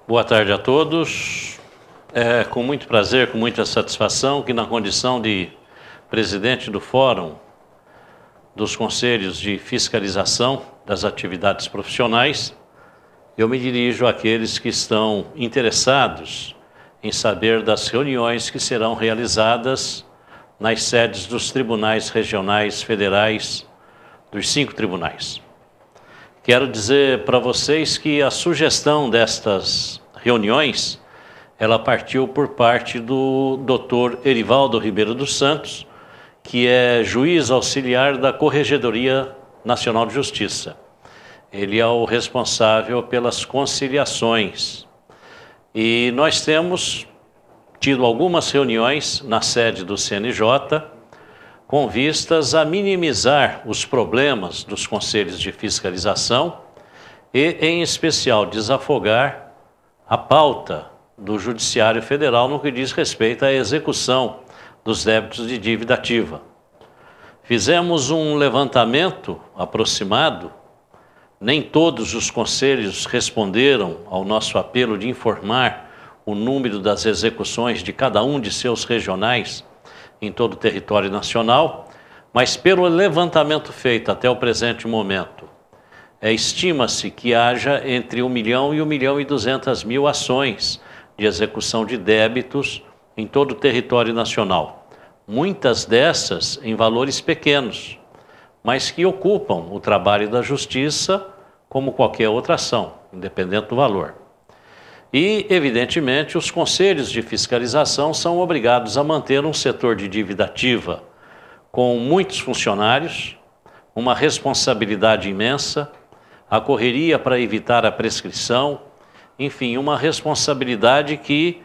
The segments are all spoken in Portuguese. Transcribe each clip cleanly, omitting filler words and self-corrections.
Boa tarde a todos. É com muito prazer, com muita satisfação que na condição de presidente do Fórum dos Conselhos de Fiscalização das Atividades Profissionais, eu me dirijo àqueles que estão interessados em saber das reuniões que serão realizadas nas sedes dos tribunais regionais federais, dos 5 tribunais. Quero dizer para vocês que a sugestão destas reuniões, ela partiu por parte do Dr. Erivaldo Ribeiro dos Santos, que é juiz auxiliar da Corregedoria Nacional de Justiça. Ele é o responsável pelas conciliações. E nós temos tido algumas reuniões na sede do CNJ, com vistas a minimizar os problemas dos conselhos de fiscalização e, em especial, desafogar a pauta do Judiciário Federal no que diz respeito à execução dos débitos de dívida ativa. Fizemos um levantamento aproximado, nem todos os conselhos responderam ao nosso apelo de informar o número das execuções de cada um de seus regionais em todo o território nacional, mas pelo levantamento feito até o presente momento, estima-se que haja entre 1 milhão e 1.200.000 ações de execução de débitos em todo o território nacional. Muitas dessas em valores pequenos, mas que ocupam o trabalho da Justiça como qualquer outra ação, independente do valor. E, evidentemente, os conselhos de fiscalização são obrigados a manter um setor de dívida ativa com muitos funcionários, uma responsabilidade imensa, a correria para evitar a prescrição, enfim, uma responsabilidade que,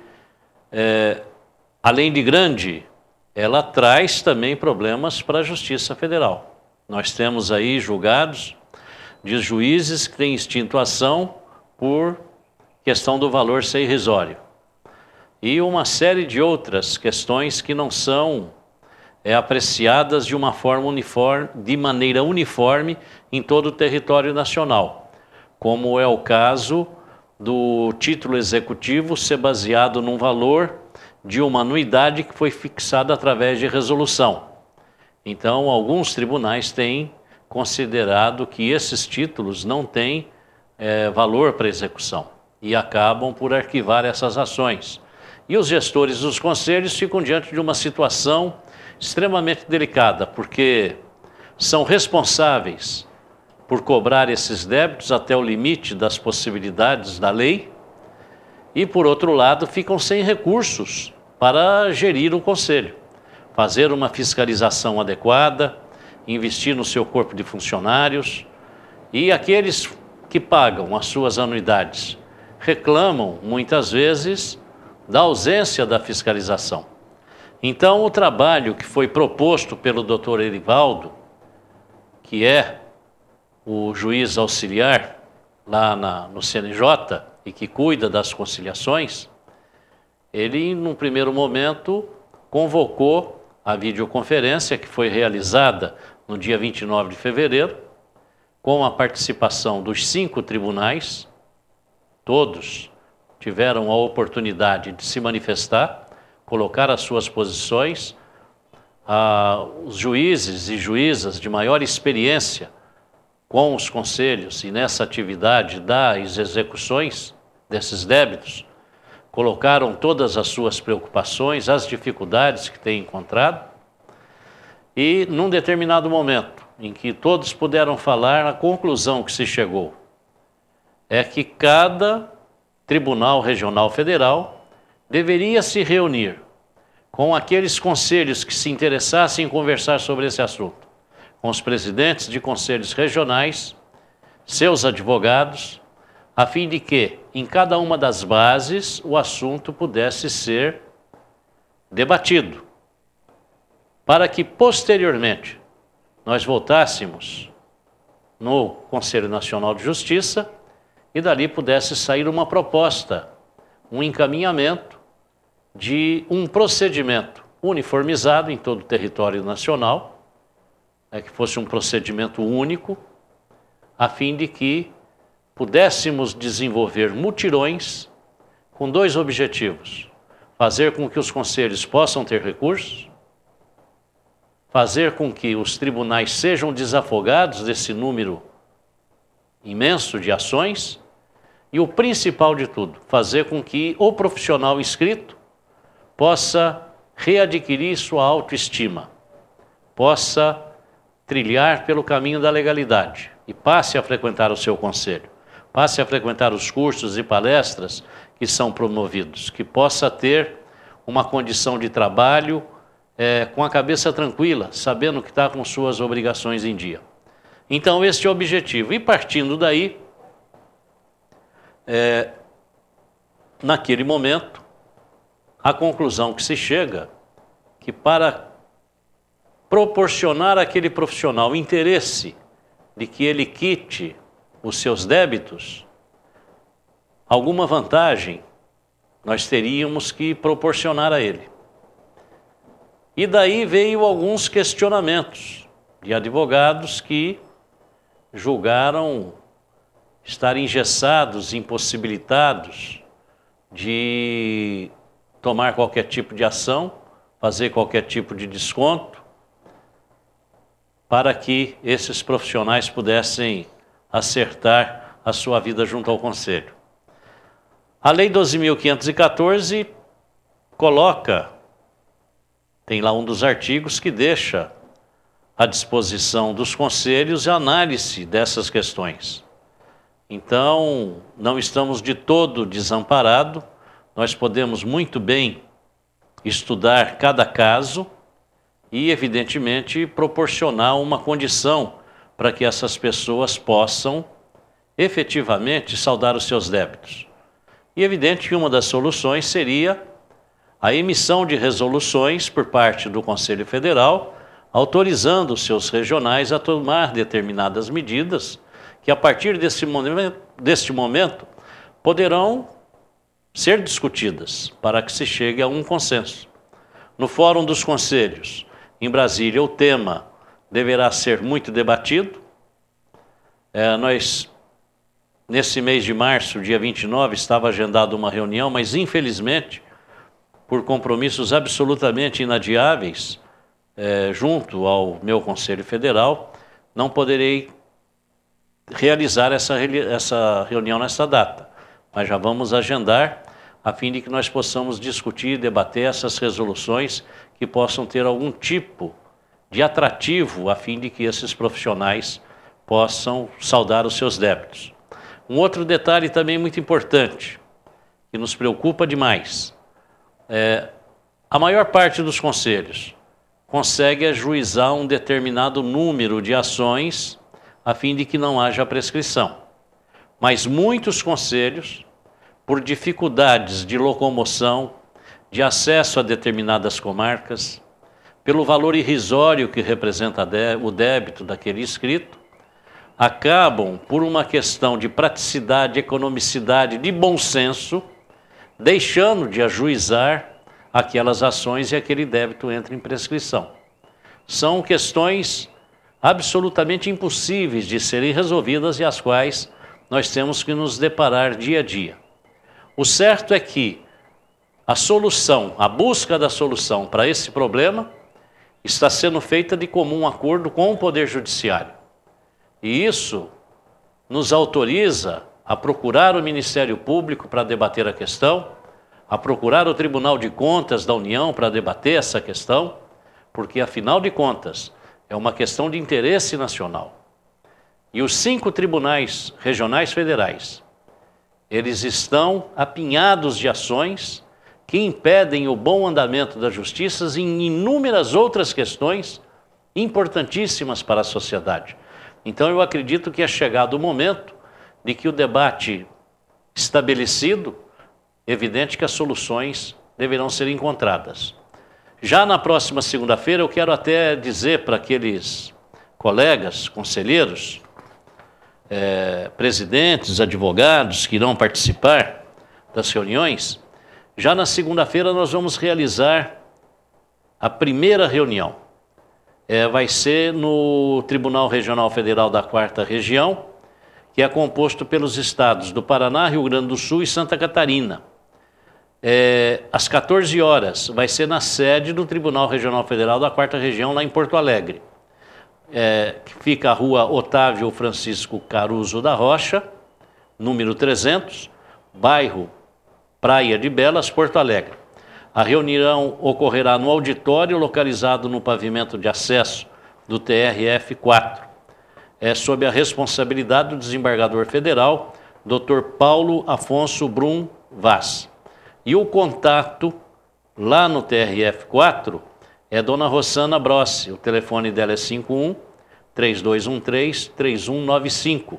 além de grande, ela traz também problemas para a Justiça Federal. Nós temos aí julgados de juízes que têm extinto a ação por questão do valor ser irrisório. E uma série de outras questões que não são apreciadas de uma forma uniforme, de maneira uniforme em todo o território nacional, como é o caso do título executivo ser baseado num valor de uma anuidade que foi fixada através de resolução. Então, alguns tribunais têm considerado que esses títulos não têm valor para execução e acabam por arquivar essas ações. E os gestores dos conselhos ficam diante de uma situação extremamente delicada, porque são responsáveis por cobrar esses débitos até o limite das possibilidades da lei e, por outro lado, ficam sem recursos para gerir o conselho, fazer uma fiscalização adequada, investir no seu corpo de funcionários. E aqueles que pagam as suas anuidades reclamam, muitas vezes, da ausência da fiscalização. Então, o trabalho que foi proposto pelo Dr. Erivaldo, que é o juiz auxiliar lá no CNJ e que cuida das conciliações, ele, num primeiro momento, convocou a videoconferência que foi realizada no dia 29 de fevereiro, com a participação dos 5 tribunais. Todos tiveram a oportunidade de se manifestar, colocar as suas posições. Os juízes e juízas de maior experiência com os conselhos e nessa atividade das execuções desses débitos, colocaram todas as suas preocupações, as dificuldades que têm encontrado, e num determinado momento em que todos puderam falar, a conclusão que se chegou é que cada Tribunal Regional Federal deveria se reunir com aqueles conselhos que se interessassem em conversar sobre esse assunto, com os presidentes de conselhos regionais, seus advogados, a fim de que, em cada uma das bases, o assunto pudesse ser debatido, para que, posteriormente, nós voltássemos no Conselho Nacional de Justiça e dali pudesse sair uma proposta, um encaminhamento de um procedimento uniformizado em todo o território nacional, que fosse um procedimento único, a fim de que pudéssemos desenvolver mutirões com dois objetivos: fazer com que os conselhos possam ter recursos, fazer com que os tribunais sejam desafogados desse número imenso de ações e, o principal de tudo, fazer com que o profissional inscrito possa readquirir sua autoestima, possa trilhar pelo caminho da legalidade e passe a frequentar o seu conselho, passe a frequentar os cursos e palestras que são promovidos, que possa ter uma condição de trabalho com a cabeça tranquila, sabendo que está com suas obrigações em dia. Então, este é o objetivo. E partindo daí, naquele momento, a conclusão que se chega, que para proporcionar àquele profissional interesse de que ele quite os seus débitos, alguma vantagem nós teríamos que proporcionar a ele. E daí veio alguns questionamentos de advogados que julgaram estar engessados, impossibilitados de tomar qualquer tipo de ação, fazer qualquer tipo de desconto, para que esses profissionais pudessem acertar a sua vida junto ao Conselho. A Lei 12.514 coloca, tem lá um dos artigos que deixa à disposição dos conselhos a análise dessas questões. Então, não estamos de todo desamparados, nós podemos muito bem estudar cada caso e, evidentemente, proporcionar uma condição para que essas pessoas possam efetivamente saldar os seus débitos. E evidente que uma das soluções seria a emissão de resoluções por parte do Conselho Federal, autorizando os seus regionais a tomar determinadas medidas que, a partir deste momento, poderão ser discutidas para que se chegue a um consenso. No Fórum dos Conselhos, em Brasília, o tema deverá ser muito debatido. Nesse mês de março, dia 29, estava agendada uma reunião, mas infelizmente, por compromissos absolutamente inadiáveis, junto ao meu Conselho Federal, não poderei realizar essa reunião nessa data. Mas já vamos agendar, a fim de que nós possamos discutir e debater essas resoluções que possam ter algum tipo de atrativo, a fim de que esses profissionais possam saldar os seus débitos. Um outro detalhe também muito importante, que nos preocupa demais, a maior parte dos conselhos consegue ajuizar um determinado número de ações a fim de que não haja prescrição. Mas muitos conselhos, por dificuldades de locomoção, de acesso a determinadas comarcas, pelo valor irrisório que representa o débito daquele inscrito, acabam, por uma questão de praticidade, economicidade, de bom senso, deixando de ajuizar aquelas ações e aquele débito entra em prescrição. São questões absolutamente impossíveis de serem resolvidas e às quais nós temos que nos deparar dia a dia. O certo é que a solução, a busca da solução para esse problema está sendo feita de comum acordo com o Poder Judiciário. E isso nos autoriza a procurar o Ministério Público para debater a questão, a procurar o Tribunal de Contas da União para debater essa questão, porque, afinal de contas, é uma questão de interesse nacional. E os 5 tribunais regionais federais, eles estão apinhados de ações que impedem o bom andamento da justiça em inúmeras outras questões importantíssimas para a sociedade. Então, eu acredito que é chegado o momento de que o debate estabelecido, evidente que as soluções deverão ser encontradas. Já na próxima segunda-feira, eu quero até dizer para aqueles colegas, conselheiros, presidentes, advogados que irão participar das reuniões, já na segunda-feira nós vamos realizar a primeira reunião. Vai ser no Tribunal Regional Federal da 4ª Região, que é composto pelos estados do Paraná, Rio Grande do Sul e Santa Catarina. às 14 horas, vai ser na sede do Tribunal Regional Federal da 4ª Região, lá em Porto Alegre. Que fica a rua Otávio Francisco Caruso da Rocha, número 300, bairro Praia de Belas, Porto Alegre. A reunião ocorrerá no auditório localizado no pavimento de acesso do TRF-4. Sob a responsabilidade do desembargador federal, Dr. Paulo Afonso Brum Vaz. E o contato lá no TRF-4 é Dona Rossana Brossi. O telefone dela é 51-3213-3195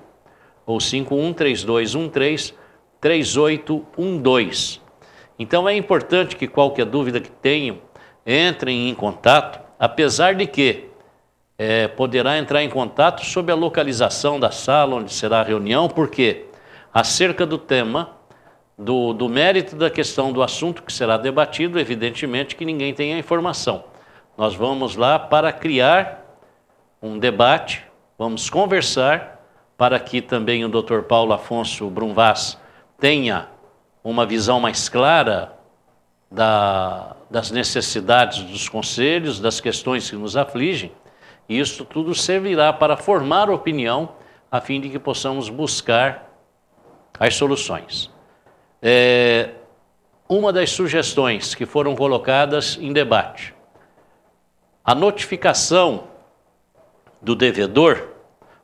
ou 51-3213-3812. Então é importante que qualquer dúvida que tenham, entrem em contato, apesar de que poderá entrar em contato sobre a localização da sala onde será a reunião, porque acerca do tema, do mérito da questão do assunto que será debatido, evidentemente que ninguém tem a informação. Nós vamos lá para criar um debate, vamos conversar para que também o Dr. Paulo Afonso Brum Vaz tenha uma visão mais clara das necessidades dos conselhos, das questões que nos afligem, e isso tudo servirá para formar opinião, a fim de que possamos buscar as soluções. Uma das sugestões que foram colocadas em debate, a notificação do devedor,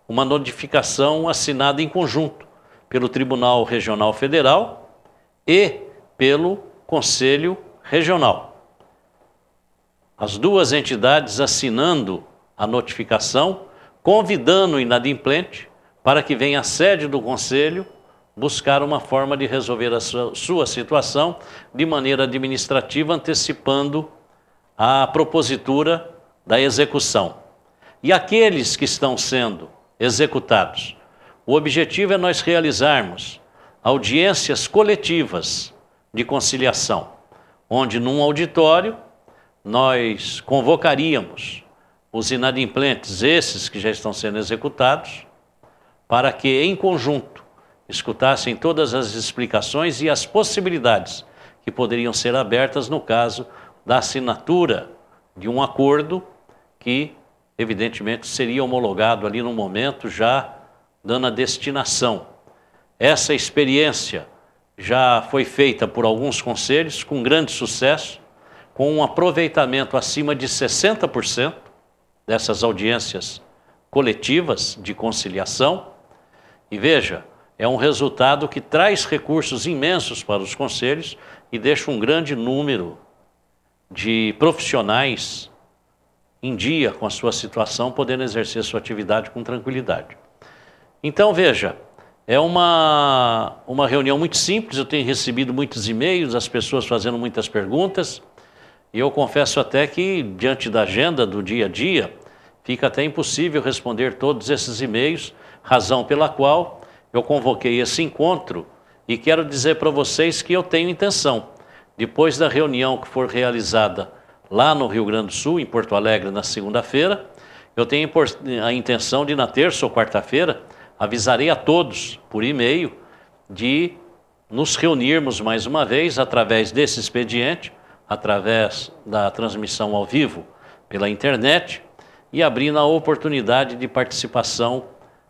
uma notificação assinada em conjunto pelo Tribunal Regional Federal e pelo Conselho Regional. As duas entidades assinando a notificação, convidando o inadimplente para que venha à sede do Conselho buscar uma forma de resolver a sua situação de maneira administrativa, antecipando a propositura da execução. E aqueles que estão sendo executados, o objetivo é nós realizarmos audiências coletivas de conciliação, onde num auditório nós convocaríamos os inadimplentes, esses que já estão sendo executados, para que em conjunto escutassem todas as explicações e as possibilidades que poderiam ser abertas no caso da assinatura de um acordo que, evidentemente, seria homologado ali no momento, já dando a destinação. Essa experiência já foi feita por alguns conselhos com grande sucesso, com um aproveitamento acima de 60% dessas audiências coletivas de conciliação. E veja, é um resultado que traz recursos imensos para os conselhos e deixa um grande número de profissionais em dia com a sua situação, podendo exercer sua atividade com tranquilidade. Então, veja, é uma reunião muito simples, eu tenho recebido muitos e-mails, as pessoas fazendo muitas perguntas, e eu confesso até que, diante da agenda do dia a dia, fica até impossível responder todos esses e-mails, razão pela qual eu convoquei esse encontro e quero dizer para vocês que eu tenho intenção, depois da reunião que for realizada lá no Rio Grande do Sul, em Porto Alegre, na segunda-feira, eu tenho a intenção de, na terça ou quarta-feira, avisarei a todos por e-mail de nos reunirmos mais uma vez através desse expediente, através da transmissão ao vivo pela internet e abrindo a oportunidade de participação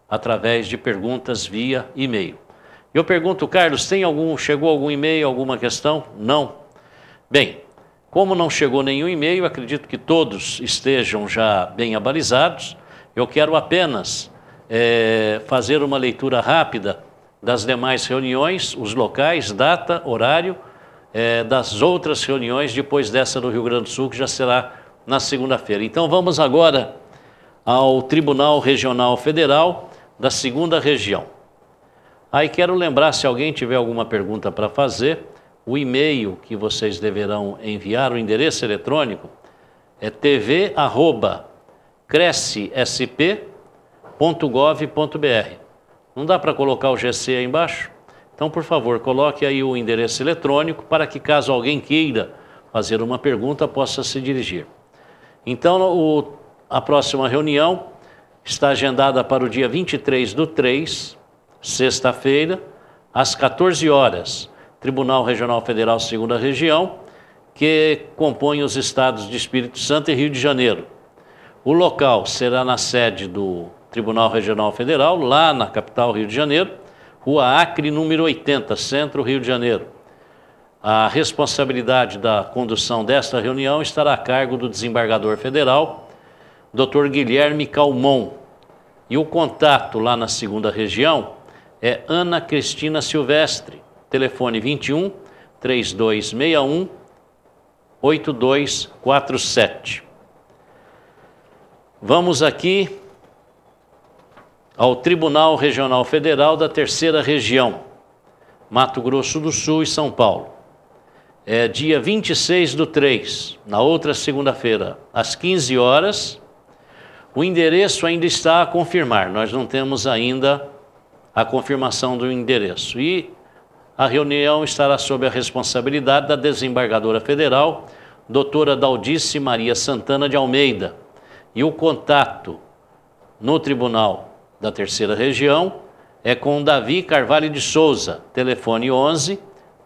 através de perguntas via e-mail. Eu pergunto, Carlos, chegou algum e-mail, alguma questão? Não. Bem, como não chegou nenhum e-mail, acredito que todos estejam já bem abalizados. Eu quero apenas fazer uma leitura rápida das demais reuniões, os locais, data, horário, das outras reuniões depois dessa do Rio Grande do Sul, que já será na segunda-feira. Então vamos agora ao Tribunal Regional Federal da 2ª Região. Aí quero lembrar, se alguém tiver alguma pergunta para fazer, o e-mail que vocês deverão enviar, o endereço eletrônico, é tv@crescsp.gov.br. Não dá para colocar o GC aí embaixo? Então, por favor, coloque aí o endereço eletrônico para que, caso alguém queira fazer uma pergunta, possa se dirigir. Então, a próxima reunião está agendada para o dia 23/3, sexta-feira, às 14 horas. Tribunal Regional Federal, Segunda Região, que compõe os estados de Espírito Santo e Rio de Janeiro. O local será na sede do Tribunal Regional Federal, lá na capital, Rio de Janeiro, Rua Acre, número 80, Centro, Rio de Janeiro. A responsabilidade da condução desta reunião estará a cargo do desembargador federal, Dr. Guilherme Calmon. E o contato lá na Segunda Região é Ana Cristina Silvestre, telefone 21 3261 8247. Vamos aqui ao Tribunal Regional Federal da Terceira Região, Mato Grosso do Sul e São Paulo. É dia 26/3, na outra segunda-feira, às 15 horas. O endereço ainda está a confirmar, nós não temos ainda a confirmação do endereço. E a reunião estará sob a responsabilidade da desembargadora federal, doutora Daldice Maria Santana de Almeida. E o contato no Tribunal da Terceira Região é com Davi Carvalho de Souza, telefone 11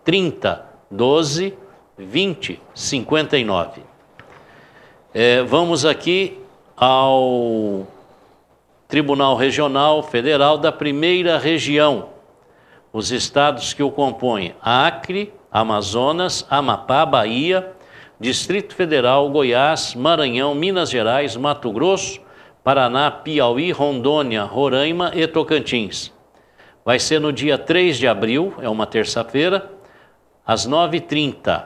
30 12 20 59. Vamos aqui ao Tribunal Regional Federal da Primeira Região, os estados que o compõem: Acre, Amazonas, Amapá, Bahia, Distrito Federal, Goiás, Maranhão, Minas Gerais, Mato Grosso, Paraná, Piauí, Rondônia, Roraima e Tocantins. Vai ser no dia 3 de abril, é uma terça-feira, às 9h30.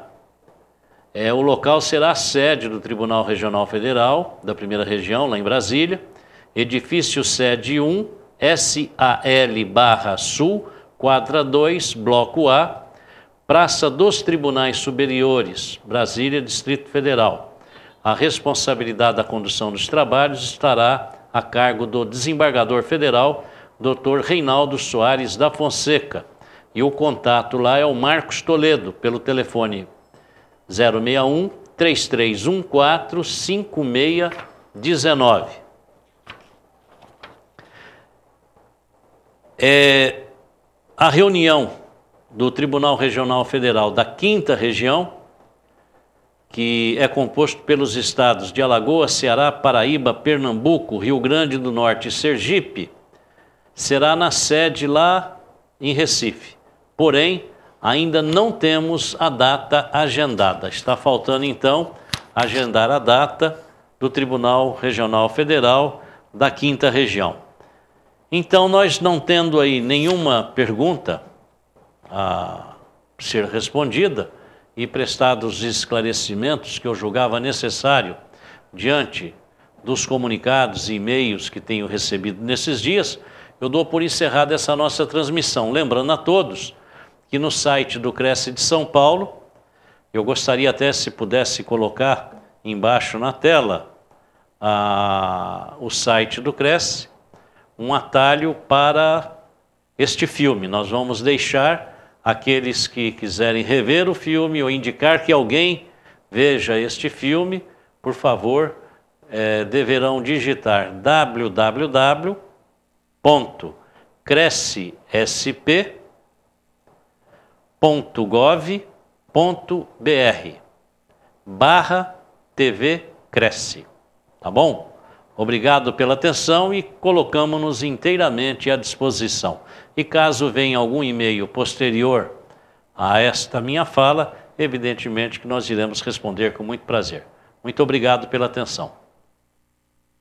O local será a sede do Tribunal Regional Federal da Primeira Região, lá em Brasília, edifício sede 1, SAL/Sul, quadra 2, bloco A, Praça dos Tribunais Superiores, Brasília, Distrito Federal. A responsabilidade da condução dos trabalhos estará a cargo do desembargador federal, Dr. Reinaldo Soares da Fonseca. E o contato lá é o Marcos Toledo, pelo telefone 061 3314 5619. A reunião do Tribunal Regional Federal da Quinta Região, que é composto pelos estados de Alagoas, Ceará, Paraíba, Pernambuco, Rio Grande do Norte e Sergipe, será na sede lá em Recife. Porém, ainda não temos a data agendada. Está faltando, então, agendar a data do Tribunal Regional Federal da Quinta Região. Então, nós não tendo aí nenhuma pergunta a ser respondida e prestados os esclarecimentos que eu julgava necessário diante dos comunicados e e-mails que tenho recebido nesses dias, eu dou por encerrada essa nossa transmissão. Lembrando a todos que no site do Cresce de São Paulo, eu gostaria até, se pudesse colocar embaixo na tela o site do Cresce, um atalho para este filme. Nós vamos deixar aqueles que quiserem rever o filme ou indicar que alguém veja este filme, por favor, deverão digitar www.crescsp.gov.br/TV Cresce. Tá bom? Obrigado pela atenção e colocamos-nos inteiramente à disposição. E caso venha algum e-mail posterior a esta minha fala, evidentemente que nós iremos responder com muito prazer. Muito obrigado pela atenção.